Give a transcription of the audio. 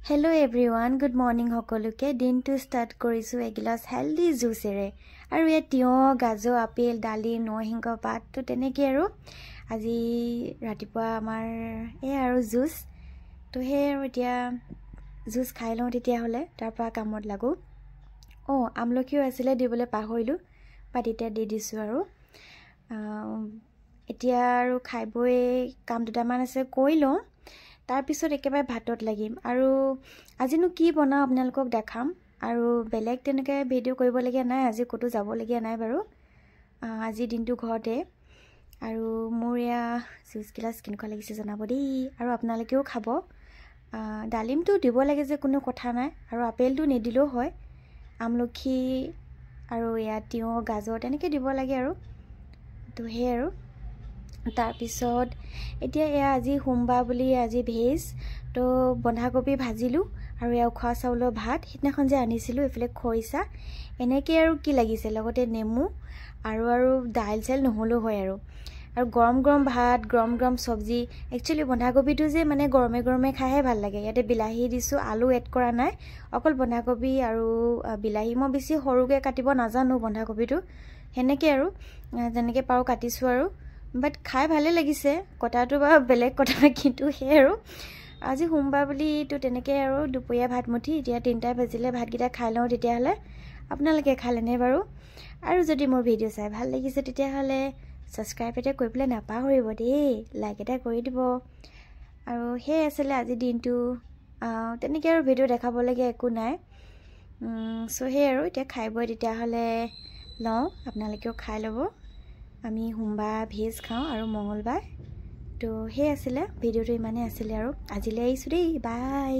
Hello everyone, good morning সকলোকে দিনটো start কৰিছো এগিলাস হেলদি জুসেৰে আৰু এ তিয়হ গাজৰ আপেল ডালি নৰসিংহ পাত তো তেনেকৈ আৰু আজি ৰাতিপুৱা আমাৰ আৰু জুস তো হে আৰু এতিয়া জুস খাই লওঁ তেতিয়া হলে তাৰ পৰা কামত লাগো আমলখিও আছিলে দিবলৈ পাহৰিলো পাতিতে দি দিছো আৰু এতিয়া আৰু খাইবই কাম দুটামান আছে কৈ লওঁ তাৰ পিছত একেবাৰে ভাতত লাগিম আৰু আজিনো কি বনাও আপোনালোকক দেখাম আৰু বেলেগ তেনেকৈ ভিডিঅ' কৰিবলগীয়া নাই আজি কতো যাবলগীয়া নাই বাৰু আজি দিনটো ঘৰতে আৰু মোৰ এয়া জুচ গিলাস কেনেকুৱা লাগিছে জনাব দেই আৰু আপোনালোকেও খাব ডালিমটো দিব লাগে যে কোনো কথা নাই আৰু আপেলটো নিদিলেও হয় আমলখি আৰু এয়া তিয়হ গাজৰ তেনেকৈ দিব লাগে আৰু তো হে আৰু তাৰ পিছত এতিয়া এয়া আজি সোমবাৰ বুলি আজি ভেজ তো বন্ধাকবি ভাজিলো আৰু এয়া খোৱা চাউলৰ ভাত হিতনাখন যে আনিছিলো এফালে খৰিচা এনেকৈ আৰু কি লাগিছে লগতে নেমু আৰু দাইল চাইল নহলো হয় আৰু গৰম গৰম ভাত গৰম গৰম সবজি একচুয়ালি বন্ধাকবিটো যে মানে গৰমে গৰমে খাইহে ভাল লাগে ইয়াতে বিলাহী দিছো আলু এড কৰা নাই অকল বন্ধাকবি আৰু বিলাহী মই বেছি সৰুকৈ কাটিব নাজানো বন্ধাকবিটো হেনেকৈ আৰু যেনেকৈ পাও কাটিছো আৰু বাট খাই ভালে লাগিছে কটাটো বা বেলেগ কথা কিন্তু হে আৰু আজি সোমবাৰ বুলি তো তেনেকৈ আৰু দুপৰীয়া ভাত মুঠি এতিয়া 3টা বাজিলে ভাতকেইটা খাই লওঁ তেতিয়া হলে আপোনালোকে খালেনে বাৰু আৰু যদি মোৰ ভিডিঅ' চাই ভাল লাগিছে তেতিয়া হলে সাবস্ক্ৰাইব এটা কৰিবলৈ নাপাহৰিব দেই লাইক এটা কৰি দিব আৰু হে আছিলে আজি দিনটো তেনেকৈ আৰু ভিডিঅ' দেখাবলগীয়া একো নাই সো হে আৰু এতিয়া খাই বৈ তেতিয়া হলে লওঁ আপোনালোকেও খাই ল'ব আমি সোমবাৰ ভেজ খাওঁ আৰু মঙ্গলবাৰ তো হে আছিলে ভিডিঅ'টো ইমানে আছিলে আৰু আজিলৈ আহিছো দেই বাই